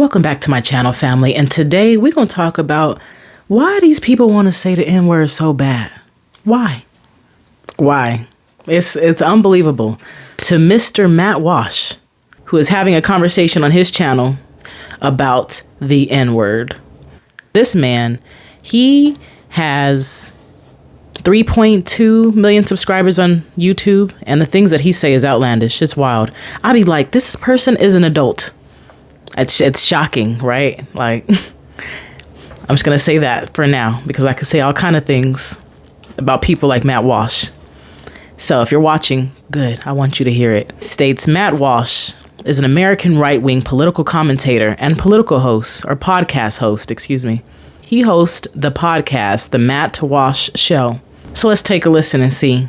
Welcome back to my channel, family, and today we're going to talk about why these people want to say the N-word so bad. Why? It's unbelievable. To Mr. Matt Walsh, who is having a conversation on his channel about the N-word. This man, he has 3.2 million subscribers on YouTube, and the things that he say is outlandish. It's wild. I be like, this person is an adult. It's shocking, right? Like, I'm just going to say that for now, because I could say all kind of things about people like Matt Walsh. So if you're watching, good. I want you to hear it. It states Matt Walsh is an American right-wing political commentator and political host, or podcast host, excuse me. He hosts the podcast, The Matt Walsh Show. So let's take a listen and see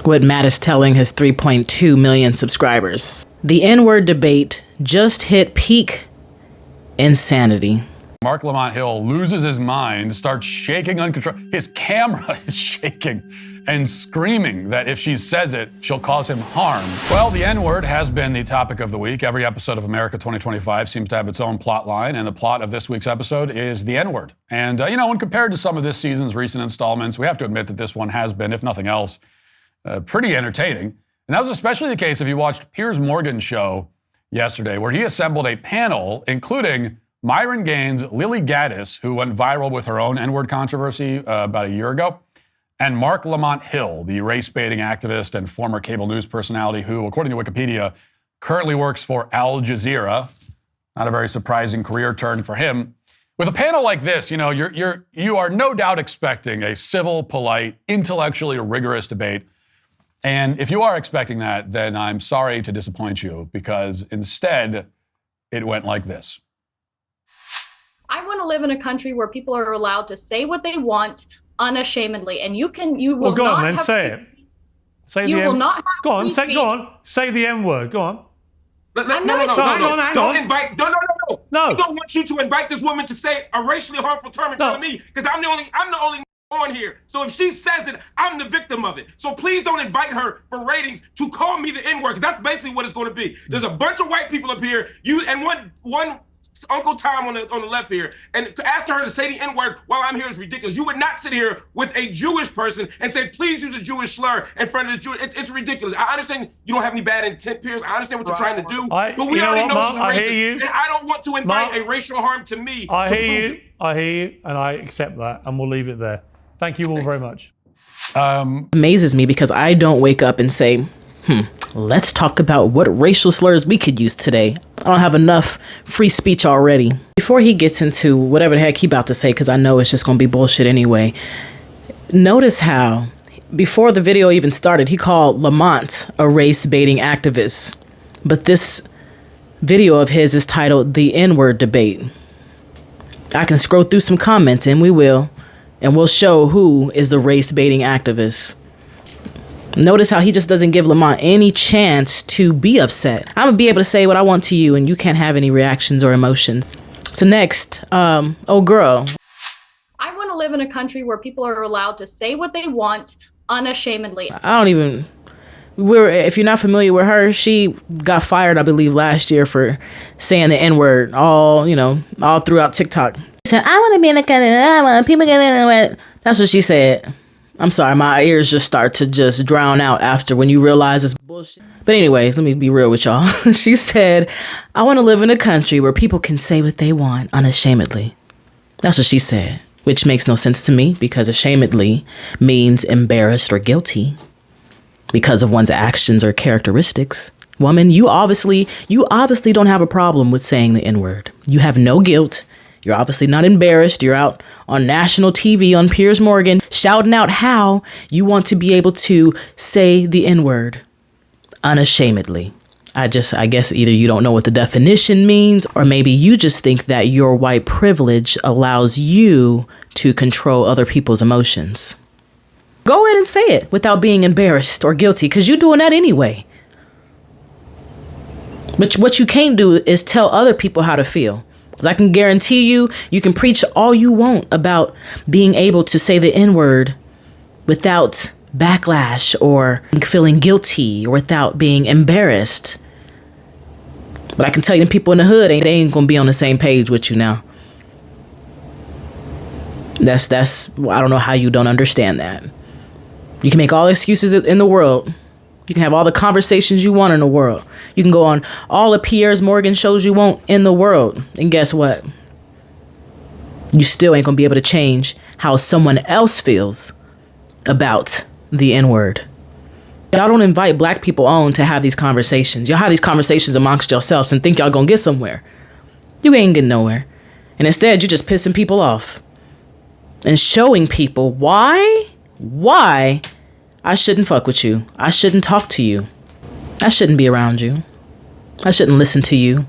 what Matt is telling his 3.2 million subscribers. The N-word debate just hit peak insanity. Mark Lamont Hill loses his mind, starts shaking uncontrollably. His camera is shaking and screaming that if she says it, she'll cause him harm. Well, the N-word has been the topic of the week. Every episode of America 2025 seems to have its own plot line, and the plot of this week's episode is the N-word. And, when compared to some of this season's recent installments, we have to admit that this one has been, if nothing else, pretty entertaining. And that was especially the case if you watched Piers Morgan's show yesterday, where he assembled a panel, including Myron Gaines, Lily Gaddis, who went viral with her own N-word controversy about a year ago, and Mark Lamont Hill, the race-baiting activist and former cable news personality who, according to Wikipedia, currently works for Al Jazeera. Not a very surprising career turn for him. With a panel like this, you are no doubt expecting a civil, polite, intellectually rigorous debate. And if you are expecting that, then I'm sorry to disappoint you, because instead, it went like this. I want to live in a country where people are allowed to say what they want unashamedly, and you will well, go not on then, have say free, it. Say you the will M. not have Go on, free speech. say the M word. Go on. No. Don't invite. No. No. I don't want you to invite this woman to say a racially harmful term in front of me, because I'm the only on here. So if she says it, I'm the victim of it. So please don't invite her for ratings to call me the N-word, because that's basically what it's going to be. There's a bunch of white people up here, one Uncle Tom on the left here, and asking her to say the N-word while I'm here is ridiculous. You would not sit here with a Jewish person and say, please use a Jewish slur in front of this Jewish. It's ridiculous. I understand you don't have any bad intent, Piers. I understand what you're trying to do, but we already know she's racist, and I don't want to invite a racial harm to me. I hear you, and I accept that, and we'll leave it there. Thank you all very much. Amazes me because I don't wake up and say, let's talk about what racial slurs we could use today. I don't have enough free speech already. Before he gets into whatever the heck he about to say, because I know it's just going to be bullshit anyway, notice how before the video even started, he called Lamont a race-baiting activist. But this video of his is titled The N-word Debate. I can scroll through some comments, and we will. And we'll show who is the race-baiting activist. Notice how he just doesn't give Lamont any chance to be upset. I'm going to be able to say what I want to you, and you can't have any reactions or emotions. So next, oh girl. I want to live in a country where people are allowed to say what they want unashamedly. If you're not familiar with her, she got fired, I believe, last year for saying the N-word all throughout TikTok. She said, I want to be in the country, I want people getting. That's what she said. I'm sorry, my ears just start to just drown out after when you realize it's bullshit. But anyways, let me be real with y'all. She said, I want to live in a country where people can say what they want unashamedly. That's what she said, which makes no sense to me, because ashamedly means embarrassed or guilty because of one's actions or characteristics. Woman, you obviously don't have a problem with saying the N-word. You have no guilt. You're obviously not embarrassed. You're out on national TV on Piers Morgan shouting out how you want to be able to say the N-word unashamedly. I guess either you don't know what the definition means, or maybe you just think that your white privilege allows you to control other people's emotions. Go ahead and say it without being embarrassed or guilty, because you're doing that anyway. But what you can't do is tell other people how to feel. Because I can guarantee you can preach all you want about being able to say the N-word without backlash or feeling guilty or without being embarrassed. But I can tell you, them people in the hood, they ain't gonna be on the same page with you now. That's I don't know how you don't understand that. You can make all the excuses in the world. You can have all the conversations you want in the world. You can go on all the Piers Morgan shows you want in the world. And guess what? You still ain't gonna be able to change how someone else feels about the N-word. Y'all don't invite black people on to have these conversations. Y'all have these conversations amongst yourselves and think y'all gonna get somewhere. You ain't getting nowhere. And instead, you're just pissing people off. And showing people why I shouldn't fuck with you. I shouldn't talk to you. I shouldn't be around you. I shouldn't listen to you.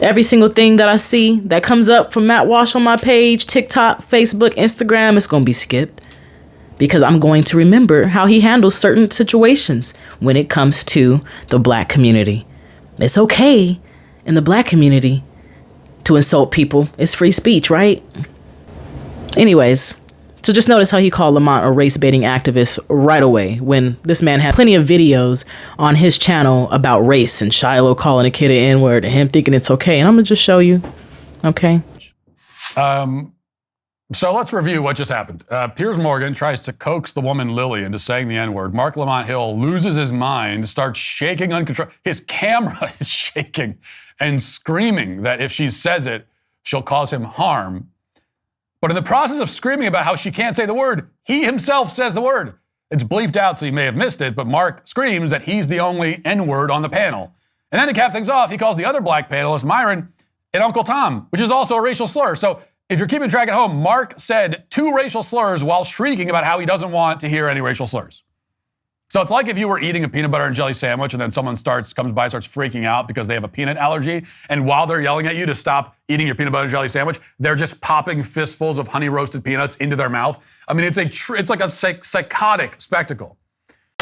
Every single thing that I see that comes up from Matt Walsh on my page, TikTok, Facebook, Instagram, it's going to be skipped. Because I'm going to remember how he handles certain situations when it comes to the black community. It's okay in the black community to insult people. It's free speech, right? Anyways, so just notice how he called Lamont a race-baiting activist right away when this man had plenty of videos on his channel about race and Shiloh calling a kid an N-word and him thinking it's okay. And I'm going to just show you, okay? So let's review what just happened. Piers Morgan tries to coax the woman Lily into saying the N-word. Mark Lamont Hill loses his mind, starts shaking uncontrollably. His camera is shaking and screaming that if she says it, she'll cause him harm. But in the process of screaming about how she can't say the word, he himself says the word. It's bleeped out, so you may have missed it, but Mark screams that he's the only N-word on the panel. And then to cap things off, he calls the other black panelist, Myron, an Uncle Tom, which is also a racial slur. So if you're keeping track at home, Mark said 2 racial slurs while shrieking about how he doesn't want to hear any racial slurs. So it's like if you were eating a peanut butter and jelly sandwich and then someone comes by, starts freaking out because they have a peanut allergy. And while they're yelling at you to stop eating your peanut butter and jelly sandwich, they're just popping fistfuls of honey roasted peanuts into their mouth. I mean, it's like a psychotic spectacle.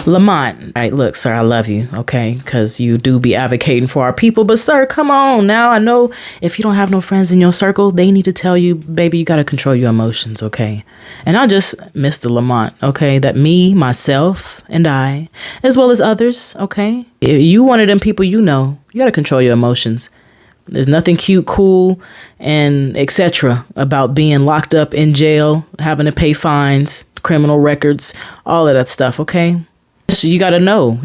Lamont, all right, look, sir, I love you, okay? Because you do be advocating for our people. But, sir, come on now. I know if you don't have no friends in your circle, they need to tell you, baby, you got to control your emotions, okay? And I just, Mr. Lamont, okay, that me, myself, and I, as well as others, okay? If you one of them people you know, you got to control your emotions. There's nothing cute, cool, and etc. about being locked up in jail, having to pay fines, criminal records, all of that stuff, okay? So you gotta know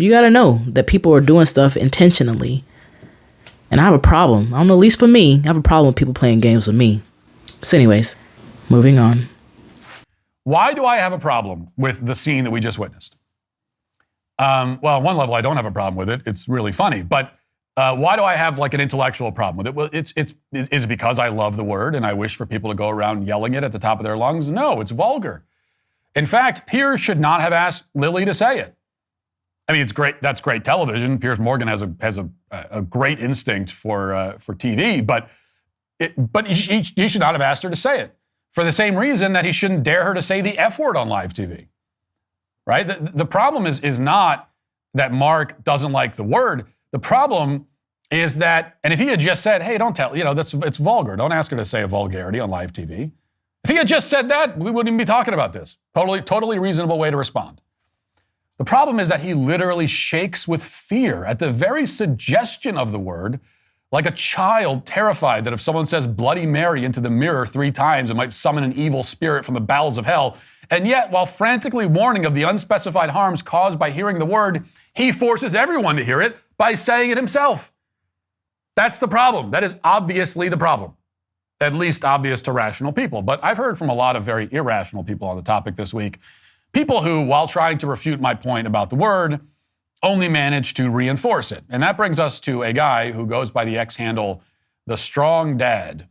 that people are doing stuff intentionally. And I have a problem. I don't know, at least for me, I have a problem with people playing games with me. So anyways, moving on. Why do I have a problem with the scene that we just witnessed? Well, on one level, I don't have a problem with it. It's really funny. But why do I have like an intellectual problem with it? Well, is it because I love the word and I wish for people to go around yelling it at the top of their lungs? No, it's vulgar. In fact, Piers should not have asked Lily to say it. I mean, it's great. That's great television. Piers Morgan has a great instinct for TV, but he should not have asked her to say it for the same reason that he shouldn't dare her to say the F word on live TV. Right? The problem is not that Mark doesn't like the word. The problem is that, and if he had just said, "Hey, don't tell," it's vulgar. Don't ask her to say a vulgarity on live TV. If he had just said that, we wouldn't even be talking about this. Totally reasonable way to respond. The problem is that he literally shakes with fear at the very suggestion of the word, like a child terrified that if someone says Bloody Mary into the mirror 3 times, it might summon an evil spirit from the bowels of hell. And yet, while frantically warning of the unspecified harms caused by hearing the word, he forces everyone to hear it by saying it himself. That's the problem. That is obviously the problem. At least obvious to rational people. But I've heard from a lot of very irrational people on the topic this week. People who, while trying to refute my point about the word, only manage to reinforce it. And that brings us to a guy who goes by the X handle, The Strong Dad.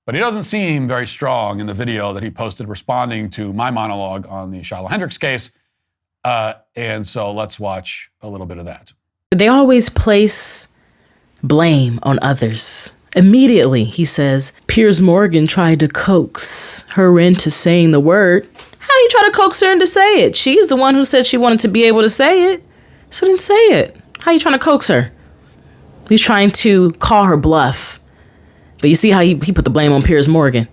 But he doesn't seem very strong in the video that he posted responding to my monologue on the Shiloh Hendricks case. And so let's watch a little bit of that. They always place blame on others. Immediately, he says, Piers Morgan tried to coax her into saying the word. How you try to coax her into say it? She's the one who said she wanted to be able to say it. So then say it. How you trying to coax her? He's trying to call her bluff. But you see how he put the blame on Piers Morgan.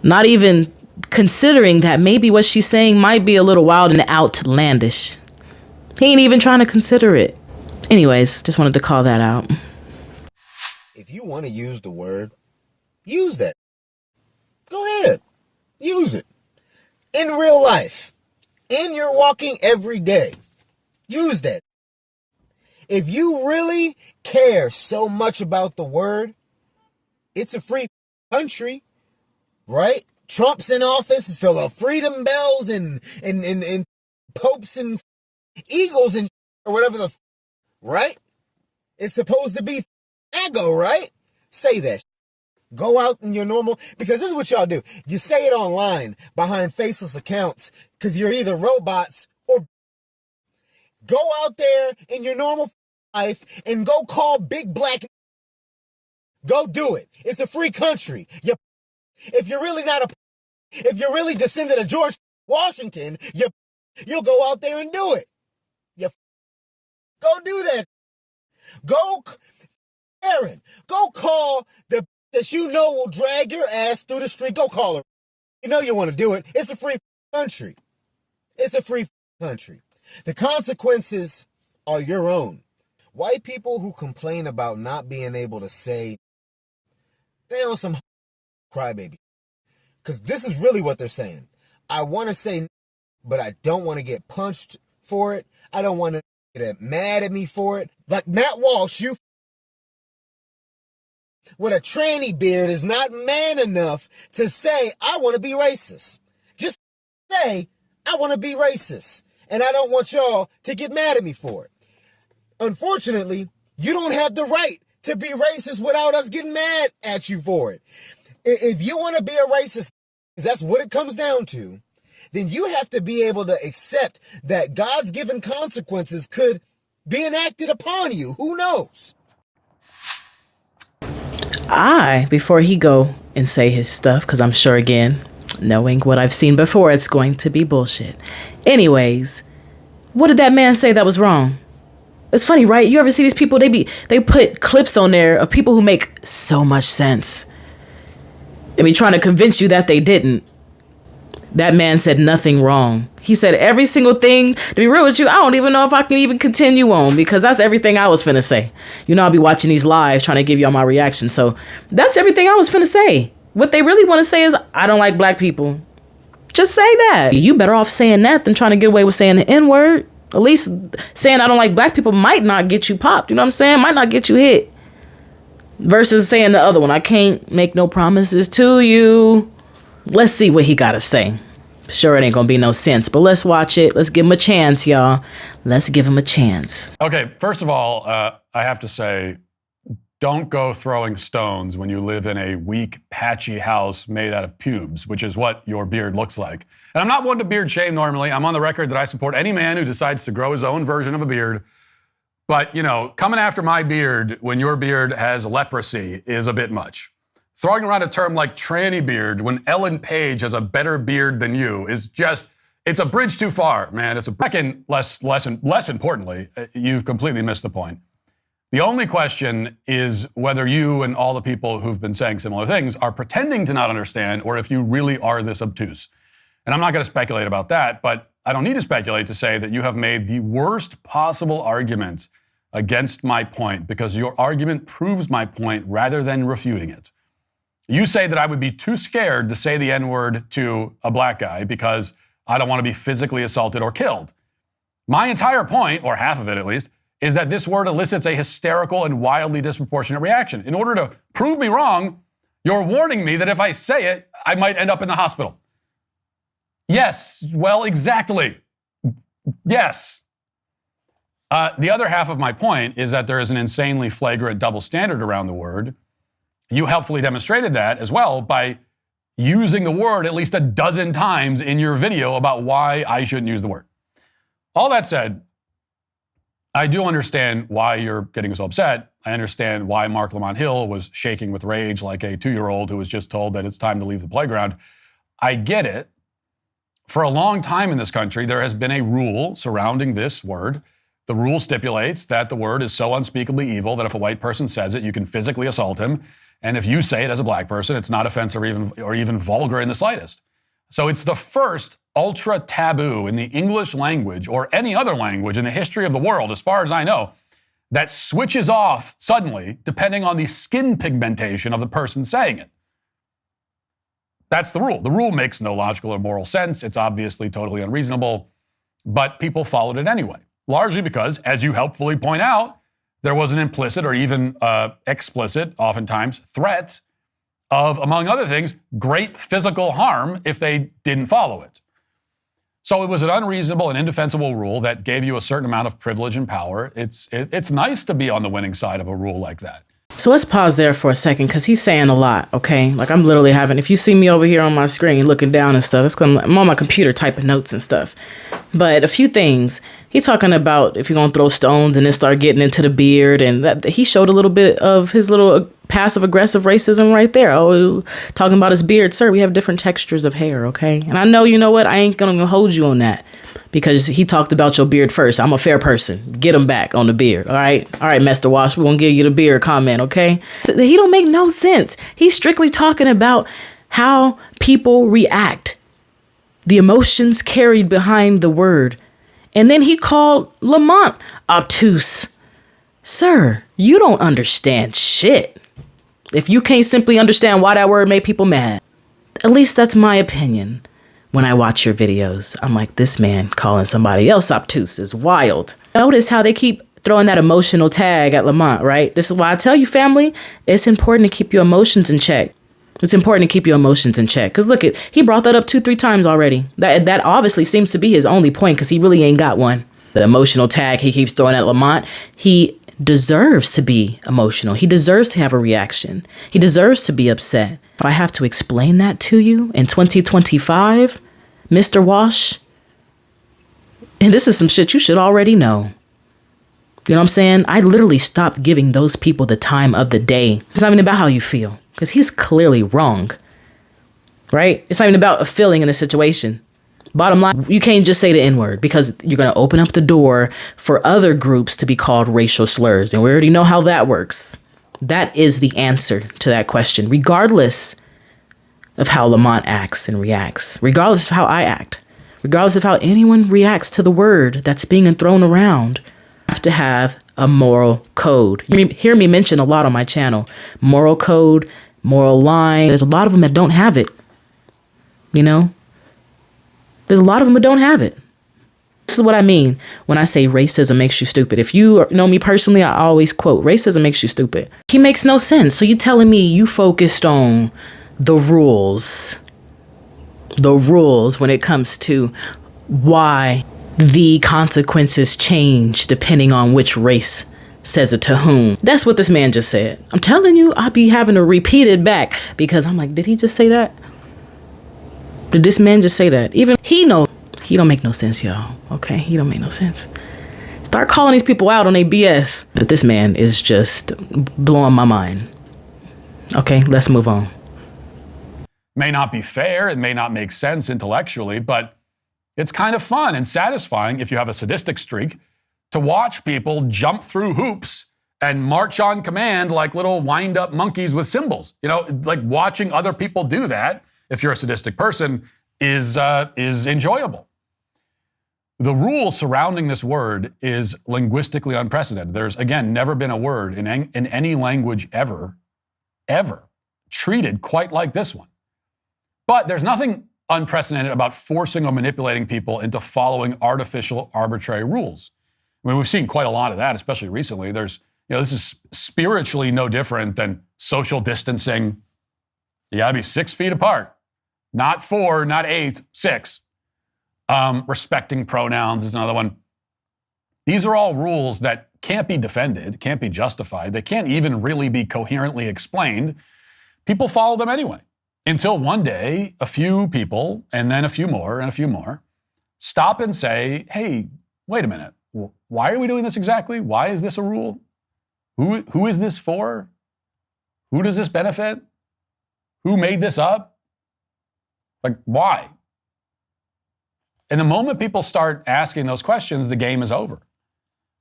Not even considering that maybe what she's saying might be a little wild and outlandish. He ain't even trying to consider it. Anyways, just wanted to call that out. If you want to use the word, use that. Go ahead. Use it. In real life. In your walking every day. Use that. If you really care so much about the word, it's a free country, right? Trump's in office, so the freedom bells and popes and eagles and or whatever the right? It's supposed to be ego, right? Say that. Go out in your normal, because this is what y'all do. You say it online behind faceless accounts because you're either robots or go out there in your normal life and go call big black. Go do it. It's a free country. If you're really if you're really descendant of George Washington, you'll go out there and do it. Go do that. Go, Aaron, go call the that you know will drag your ass through the street. Go call her. You know you want to do it. It's a free country. It's a free country. The consequences are your own. White people who complain about not being able to say, they on some crybaby. Because this is really what they're saying. I want to say, but I don't want to get punched for it. I don't want to get mad at me for it. Like Matt Walsh, you with a tranny beard is not man enough to say, I want to be racist. Just say, I want to be racist. And I don't want y'all to get mad at me for it. Unfortunately, you don't have the right to be racist without us getting mad at you for it. If you want to be a racist, because that's what it comes down to, then you have to be able to accept that God's given consequences could be enacted upon you. Who knows? Before he go and say his stuff, because I'm sure, again, knowing what I've seen before, it's going to be bullshit. Anyways, what did that man say that was wrong? It's funny, right? You ever see these people? They put clips on there of people who make so much sense. Trying to convince you that they didn't. That man said nothing wrong. He said every single thing. To be real with you, I don't even know if I can even continue on, because that's everything I was finna say. I'll be watching these lives trying to give y'all my reaction. So that's everything I was finna say. What they really want to say is, I don't like black people. Just say that. You better off saying that than trying to get away with saying the N-word. At least saying I don't like black people might not get you popped. You know what I'm saying? Might not get you hit. Versus saying the other one, I can't make no promises to you. Let's see what he got to say. Sure, it ain't going to be no sense, but let's watch it. Let's give him a chance, y'all. Let's give him a chance. Okay, first of all, I have to say, don't go throwing stones when you live in a weak, patchy house made out of pubes, which is what your beard looks like. And I'm not one to beard shame normally. I'm on the record that I support any man who decides to grow his own version of a beard. But, coming after my beard when your beard has leprosy is a bit much. Throwing around a term like tranny beard when Ellen Page has a better beard than you is just, it's a bridge too far, man. It's a second, less importantly, you've completely missed the point. The only question is whether you and all the people who've been saying similar things are pretending to not understand, or if you really are this obtuse. And I'm not going to speculate about that, but I don't need to speculate to say that you have made the worst possible argument against my point, because your argument proves my point rather than refuting it. You say that I would be too scared to say the N-word to a black guy because I don't want to be physically assaulted or killed. My entire point, or half of it at least, is that this word elicits a hysterical and wildly disproportionate reaction. In order to prove me wrong, you're warning me that if I say it, I might end up in the hospital. Yes, well, exactly. Yes. The other half of my point is that there is an insanely flagrant double standard around the word. You helpfully demonstrated that as well by using the word at least a dozen times in your video about why I shouldn't use the word. All that said, I do understand why you're getting so upset. I understand why Mark Lamont Hill was shaking with rage like a 2-year-old who was just told that it's time to leave the playground. I get it. For a long time in this country, there has been a rule surrounding this word. The rule stipulates that the word is so unspeakably evil that if a white person says it, you can physically assault him. And if you say it as a black person, it's not offensive or even vulgar in the slightest. So it's the first ultra taboo in the English language or any other language in the history of the world, as far as I know. that switches off suddenly depending on the skin pigmentation of the person saying it. That's the rule. The rule makes no logical or moral sense. It's obviously totally unreasonable, but people followed it anyway, largely because, as you helpfully point out, there was an implicit or even explicit, oftentimes, threat of, among other things, great physical harm if they didn't follow it. So it was an unreasonable and indefensible rule that gave you a certain amount of privilege and power. It's nice to be on the winning side of a rule like that. So let's pause there for a second, because he's saying a lot, okay? Like, I'm literally having, if you see me over here on my screen looking down and stuff, it's because I'm on my computer typing notes and stuff. But a few things. He's talking about if you're going to throw stones and then start getting into the beard. And that, he showed a little bit of his little passive-aggressive racism right there. Oh, talking about his beard. Sir, we have different textures of hair, okay? And I know, you know what? I ain't going to hold you on that, because he talked about your beard first. I'm a fair person. Get him back on the beard, all right? All right, Mr. Wash, we're going to give you the beard comment, okay? So he don't make no sense. He's strictly talking about how people react, the emotions carried behind the word. And then he called Lamont obtuse. Sir, you don't understand shit if you can't simply understand why that word made people mad. At least that's my opinion. When I watch your videos, I'm like, this man calling somebody else obtuse is wild. Notice how they keep throwing that emotional tag at Lamont, right? This is why I tell you, family, it's important to keep your emotions in check. It's important to keep your emotions in check. Because look, he brought that up 2-3 times already. That obviously seems to be his only point, because he really ain't got one. The emotional tag he keeps throwing at Lamont, he deserves to be emotional. He deserves to have a reaction. He deserves to be upset. If I have to explain that to you in 2025, Mr. Wash, and this is some shit you should already know. You know what I'm saying? I literally stopped giving those people the time of the day. It's not even about how you feel, because he's clearly wrong, right? It's not even about a feeling in the situation. Bottom line, you can't just say the N-word, because you're going to open up the door for other groups to be called racial slurs. And we already know how that works. That is the answer to that question, regardless of how Lamont acts and reacts, regardless of how I act, regardless of how anyone reacts to the word that's being thrown around. You have to have a moral code. You hear me mention a lot on my channel. Moral code, moral line. There's a lot of them that don't have it. You know? There's a lot of them that don't have it. This is what I mean when I say racism makes you stupid. If you know me personally, I always quote, racism makes you stupid. He makes no sense. So you telling me you focused on the rules when it comes to why the consequences change depending on which race says it to whom. That's what this man just said. I'm telling you, I'll be having to repeat it back, because I'm like, did he just say that? Did this man just say that? Even he knows he don't make no sense, y'all. Okay, he don't make no sense. Start calling these people out on their BS. But this man is just blowing my mind. Okay, let's move on. May not be fair, it may not make sense intellectually, but it's kind of fun and satisfying, if you have a sadistic streak, to watch people jump through hoops and march on command like little wind-up monkeys with cymbals. You know, like watching other people do that, if you're a sadistic person, is enjoyable. The rule surrounding this word is linguistically unprecedented. There's, again, never been a word in any language ever treated quite like this one. But there's nothing unprecedented about forcing or manipulating people into following artificial, arbitrary rules. I mean, we've seen quite a lot of that, especially recently. This is spiritually no different than social distancing. You gotta be 6 feet apart. Not 4, not 8, 6. Respecting pronouns is another one. These are all rules that can't be defended, can't be justified. They can't even really be coherently explained. People follow them anyway. Until one day, a few people, and then a few more, and a few more, stop and say, hey, wait a minute. Why are we doing this exactly? Why is this a rule? Who is this for? Who does this benefit? Who made this up? Like, why? And the moment people start asking those questions, the game is over.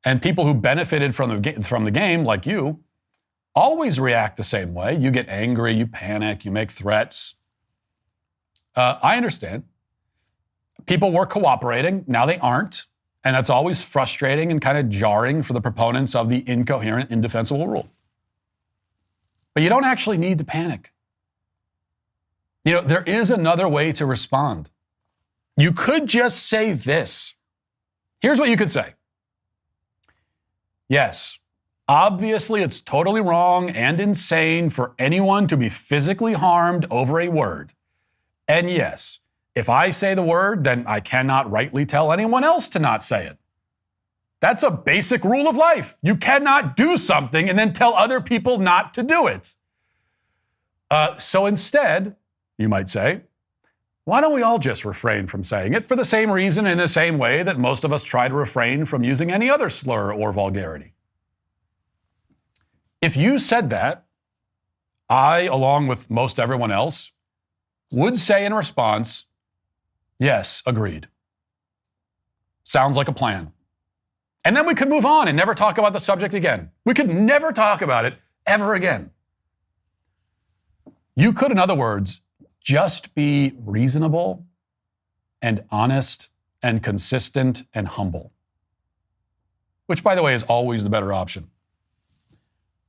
And people who benefited from the game, like you, always react the same way. You get angry, you panic, you make threats. I understand. People were cooperating, now they aren't. And that's always frustrating and kind of jarring for the proponents of the incoherent, indefensible rule. But you don't actually need to panic. You know, there is another way to respond. You could just say this. Here's what you could say. Yes, obviously it's totally wrong and insane for anyone to be physically harmed over a word. And yes, if I say the word, then I cannot rightly tell anyone else to not say it. That's a basic rule of life. You cannot do something and then tell other people not to do it. So instead, you might say, why don't we all just refrain from saying it for the same reason in the same way that most of us try to refrain from using any other slur or vulgarity? If you said that, I, along with most everyone else, would say in response, yes, agreed. Sounds like a plan. And then we could move on and never talk about the subject again. We could never talk about it ever again. You could, in other words, just be reasonable and honest and consistent and humble, which, by the way, is always the better option.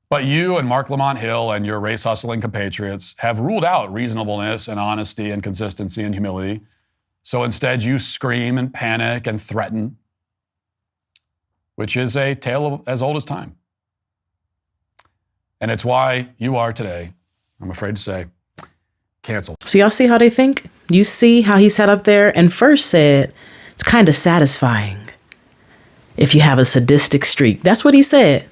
But you and Mark Lamont Hill and your race-hustling compatriots have ruled out reasonableness and honesty and consistency and humility. So instead, you scream and panic and threaten, which is a tale as old as time. And it's why you are today, I'm afraid to say, canceled. So y'all see how they think? You see how he sat up there and first said, it's kind of satisfying if you have a sadistic streak. That's what he said.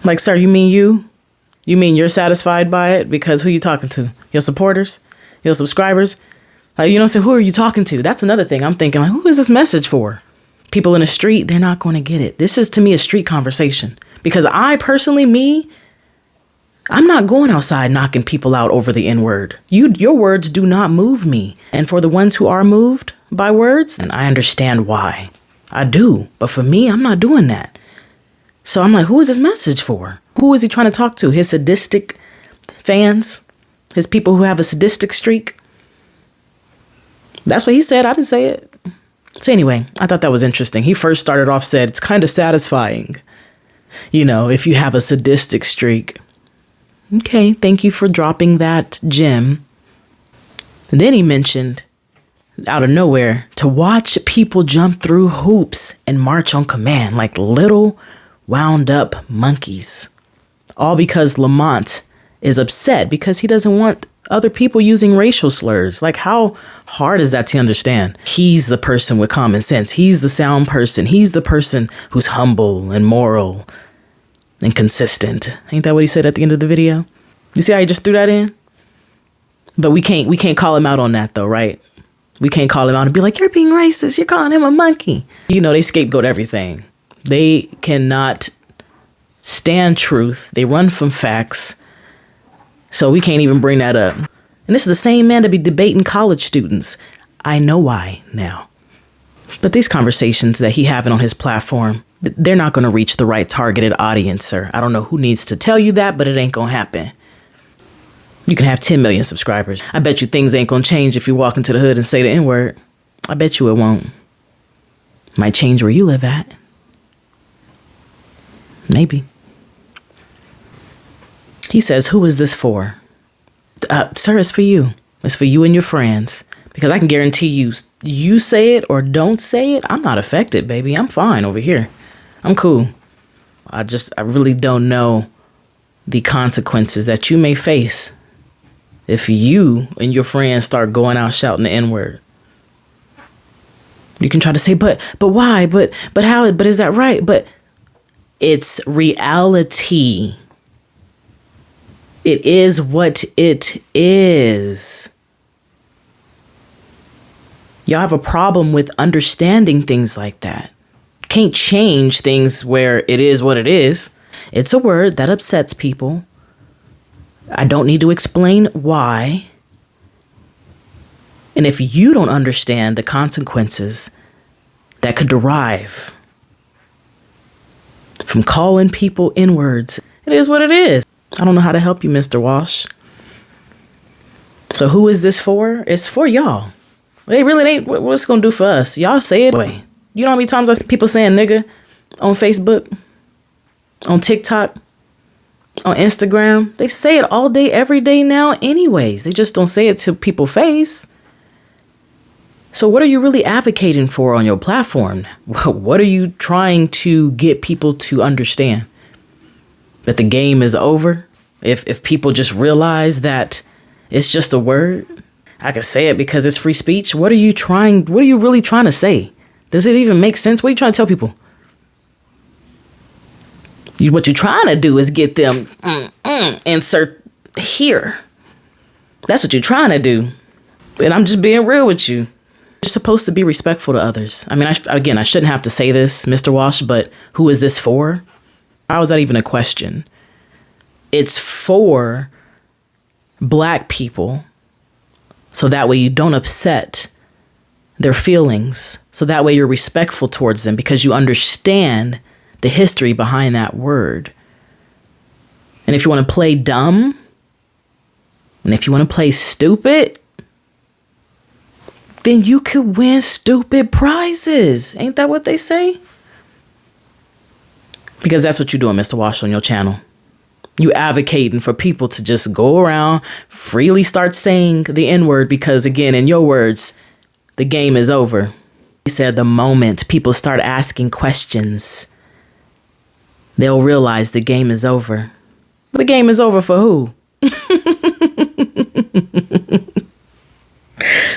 Like, sir, you mean you? You mean you're satisfied by it? Because who you talking to? Your supporters? Your subscribers? Like, you know what I'm saying? Who are you talking to? That's another thing. I'm thinking, like, who is this message for? People in the street, they're not going to get it. This is, to me, a street conversation. Because I personally, I'm not going outside knocking people out over the N-word. Your words do not move me. And for the ones who are moved by words, and I understand why. I do. But for me, I'm not doing that. So I'm like, who is this message for? Who is he trying to talk to? His sadistic fans? His people who have a sadistic streak? That's what he said. I didn't say it. So anyway, I thought that was interesting. He first started off, said, it's kind of satisfying, you know, if you have a sadistic streak. Okay, thank you for dropping that gem. And then he mentioned, out of nowhere, to watch people jump through hoops and march on command like little wound up monkeys. All because Lamont is upset because he doesn't want other people using racial slurs. Like, how hard is that to understand? He's the person with common sense. He's the sound person. He's the person who's humble and moral and consistent. Ain't that what he said at the end of the video? You see how he just threw that in? But we can't call him out on that though, right? We can't call him out and be like, you're being racist. You're calling him a monkey. You know, they scapegoat everything. They cannot stand truth. They run from facts. So we can't even bring that up. And this is the same man to be debating college students. I know why now. But these conversations that he having on his platform, they're not going to reach the right targeted audience, sir. I don't know who needs to tell you that, but it ain't going to happen. You can have 10 million subscribers. I bet you things ain't going to change if you walk into the hood and say the N-word. I bet you it won't. Might change where you live at. Maybe. He says, who is this for? Sir, it's for you. It's for you and your friends. Because I can guarantee you say it or don't say it, I'm not affected, baby. I'm fine over here. I'm cool. I really don't know the consequences that you may face if you and your friends start going out shouting the N-word. You can try to say, but why? But how? But is that right? But it's reality. It is what it is. Y'all have a problem with understanding things like that. Can't change things where it is what it is. It's a word that upsets people. I don't need to explain why. And if you don't understand the consequences that could derive from calling people N-words, it is what it is. I don't know how to help you, Mr. Walsh. So who is this for? It's for y'all. They really ain't. What's it gonna do for us? Y'all say it anyway. You know how many times I see people saying nigga on Facebook, on TikTok, on Instagram? They say it all day, every day now anyways. They just don't say it to people's face. So what are you really advocating for on your platform? What are you trying to get people to understand? That the game is over? If people just realize that it's just a word? I can say it because it's free speech. What are you really trying to say? Does it even make sense? What are you trying to tell people? What you're trying to do is get them insert here. That's what you're trying to do. And I'm just being real with you. You're supposed to be respectful to others. I mean, I shouldn't have to say this, Mr. Walsh, but who is this for? How is that even a question? It's for Black people, so that way you don't upset their feelings. So that way you're respectful towards them because you understand the history behind that word. And if you want to play dumb, and if you want to play stupid, then you could win stupid prizes. Ain't that what they say? Because that's what you're doing, Mr. Walsh, on your channel. You advocating for people to just go around, freely start saying the N-word because, again, in your words, the game is over. He said the moment people start asking questions, they'll realize the game is over. The game is over for who?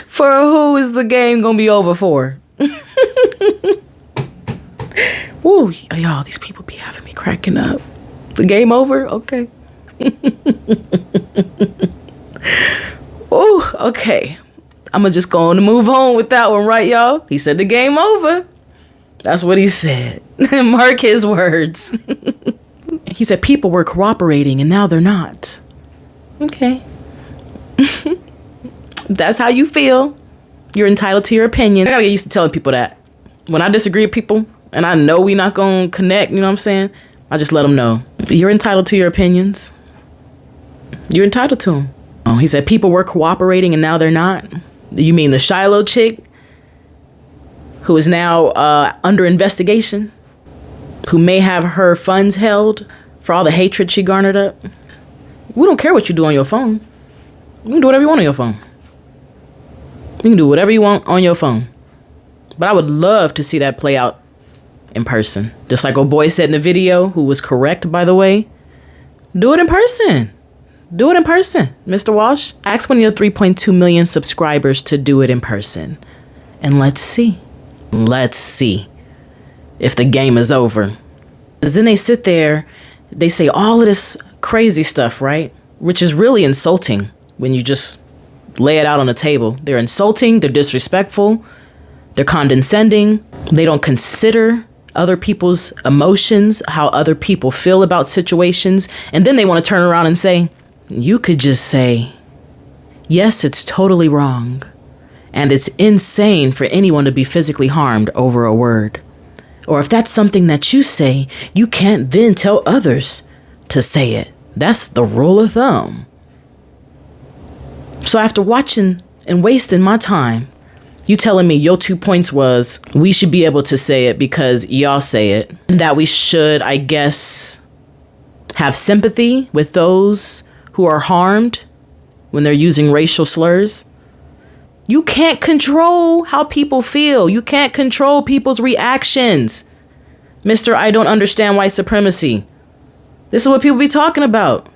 For who is the game gonna be over for? Woo, y'all, these people be having me cracking up. The game over? Okay. Ooh, okay. I'm gonna just go on and move on with that one, right, y'all? He said the game over. That's what he said. Mark his words. He said people were cooperating and now they're not. Okay. That's how you feel. You're entitled to your opinion. I gotta get used to telling people that. When I disagree with people and I know we not gonna connect, you know what I'm saying? I just let them know. You're entitled to your opinions. You're entitled to them. Oh, he said people were cooperating and now they're not. You mean the Shiloh chick who is now under investigation? Who may have her funds held for all the hatred she garnered up? We don't care what you do on your phone. You can do whatever you want on your phone. You can do whatever you want on your phone. But I would love to see that play out in person. Just like old boy said in the video, who was correct, by the way. Do it in person. Do it in person, Mr. Walsh. Ask one of your 3.2 million subscribers to do it in person. And let's see. Let's see if the game is over. Because then they sit there, they say all of this crazy stuff, right? Which is really insulting when you just lay it out on the table. They're insulting, they're disrespectful, they're condescending, they don't consider other people's emotions, how other people feel about situations, and then they want to turn around and say, you could just say, yes, it's totally wrong, and it's insane for anyone to be physically harmed over a word. Or if that's something that you say, you can't then tell others to say it. That's the rule of thumb. So after watching and wasting my time, you telling me your 2 points was we should be able to say it because y'all say it. And that we should, I guess, have sympathy with those who are harmed when they're using racial slurs. You can't control how people feel. You can't control people's reactions. Mr. I don't understand white supremacy. This is what people be talking about.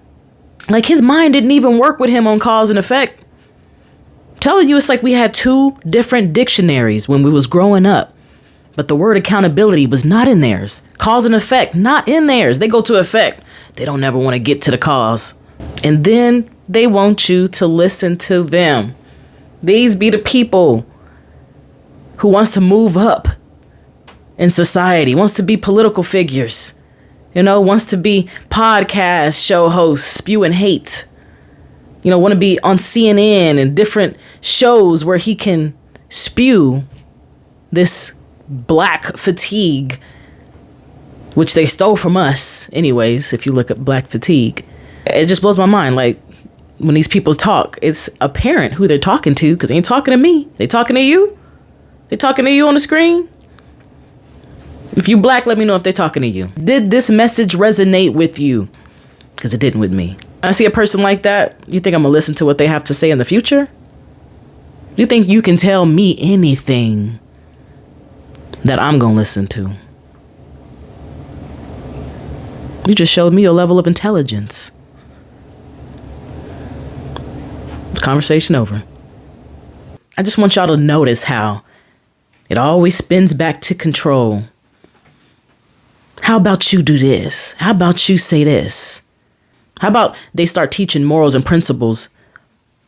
Like his mind didn't even work with him on cause and effect. I'm telling you, it's like we had two different dictionaries when we was growing up. But the word accountability was not in theirs. Cause and effect, not in theirs. They go to effect. They don't ever want to get to the cause. And then they want you to listen to them. These be the people who wants to move up in society, wants to be political figures, wants to be podcast show hosts spewing hate, want to be on CNN and different shows where he can spew this black fatigue, which they stole from us anyways, if you look at black fatigue. It just blows my mind. Like, when these people talk, it's apparent who they're talking to because they ain't talking to me. They talking to you. They talking to you on the screen. If you black, let me know if they're talking to you. Did this message resonate with you? Because it didn't with me. I see a person like that. You think I'm going to listen to what they have to say in the future? You think you can tell me anything that I'm going to listen to? You just showed me a level of intelligence. Conversation over. I just want y'all to notice how it always spins back to control. How about you do this? How about you say this? How about they start teaching morals and principles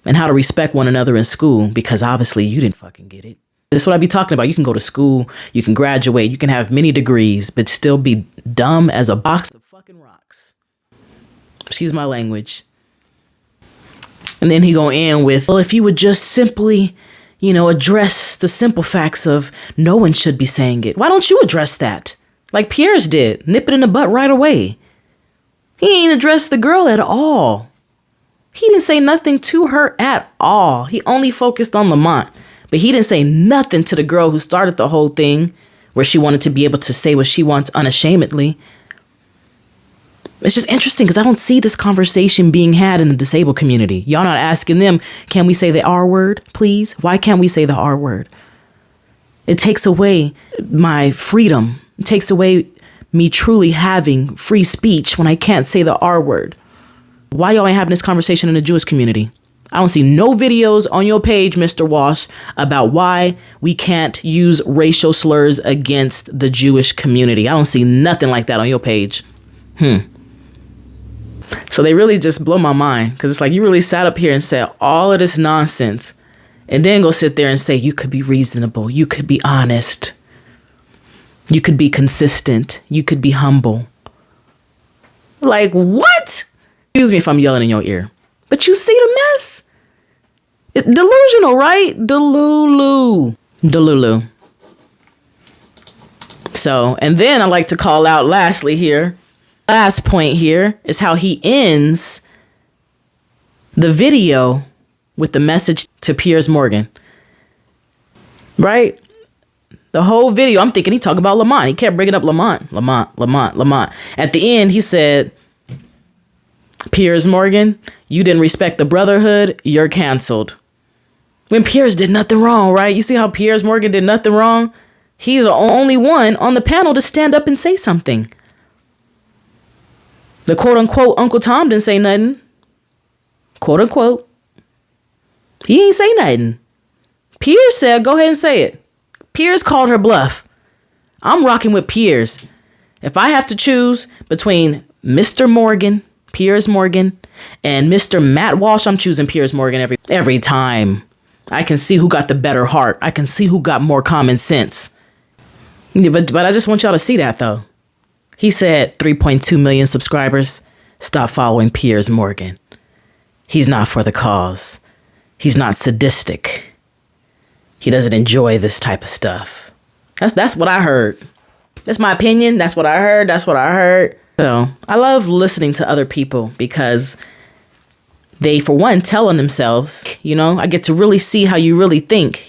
and how to respect one another in school? Because obviously you didn't fucking get it. That's what I be talking about. You can go to school, you can graduate, you can have many degrees, but still be dumb as a box of fucking rocks. Excuse my language. And then he gonna end with, well, if you would just simply, address the simple facts of no one should be saying it. Why don't you address that? Like Piers did. Nip it in the butt right away. He ain't addressed the girl at all. He didn't say nothing to her at all. He only focused on Lamont. But he didn't say nothing to the girl who started the whole thing, where she wanted to be able to say what she wants unashamedly. It's just interesting because I don't see this conversation being had in the disabled community. Y'all not asking them, can we say the R word, please? Why can't we say the R word? It takes away my freedom. It takes away me truly having free speech when I can't say the R word. Why y'all ain't having this conversation in the Jewish community? I don't see no videos on your page, Mr. Walsh, about why we can't use racial slurs against the Jewish community. I don't see nothing like that on your page. So they really just blow my mind because it's like you really sat up here and said all of this nonsense and then go sit there and say you could be reasonable. You could be honest. You could be consistent. You could be humble. Like what? Excuse me if I'm yelling in your ear. But you see the mess? It's delusional, right? Delulu. So, and then I like to call out lastly here. Last point here is how he ends the video with the message to Piers Morgan. Right? The whole video, I'm thinking he talking about Lamont. He kept bringing up Lamont. At the end, he said, Piers Morgan, you didn't respect the brotherhood, you're canceled. When Piers did nothing wrong, right? You see how Piers Morgan did nothing wrong? He's the only one on the panel to stand up and say something. The quote unquote Uncle Tom didn't say nothing. Quote unquote. He ain't say nothing. Piers said, go ahead and say it. Piers called her bluff. I'm rocking with Piers. If I have to choose between Mr. Morgan, Piers Morgan, and Mr. Matt Walsh, I'm choosing Piers Morgan every time. I can see who got the better heart. I can see who got more common sense. Yeah, but I just want y'all to see that though. He said 3.2 million subscribers. Stop following Piers Morgan. He's not for the cause. He's not sadistic. He doesn't enjoy this type of stuff. That's what I heard. That's my opinion. That's what I heard. So I love listening to other people because they, for one, tell on themselves, I get to really see how you really think,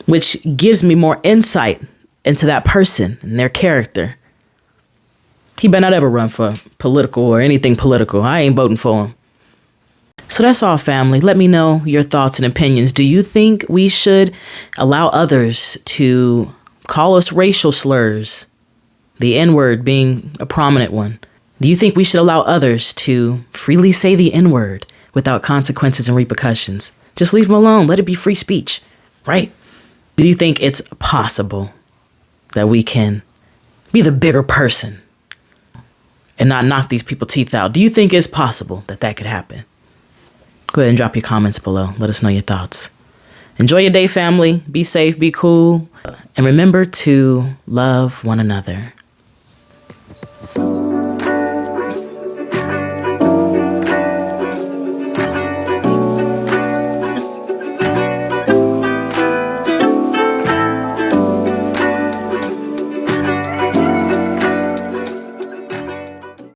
which gives me more insight into that person and their character. He better not ever run for political or anything political. I ain't voting for him. So that's all, family. Let me know your thoughts and opinions. Do you think we should allow others to call us racial slurs? The N-word being a prominent one. Do you think we should allow others to freely say the N-word without consequences and repercussions? Just leave them alone. Let it be free speech, right? Do you think it's possible that we can be the bigger person and not knock these people's teeth out? Do you think it's possible that that could happen? Go ahead and drop your comments below. Let us know your thoughts. Enjoy your day, family. Be safe, be cool, and remember to love one another.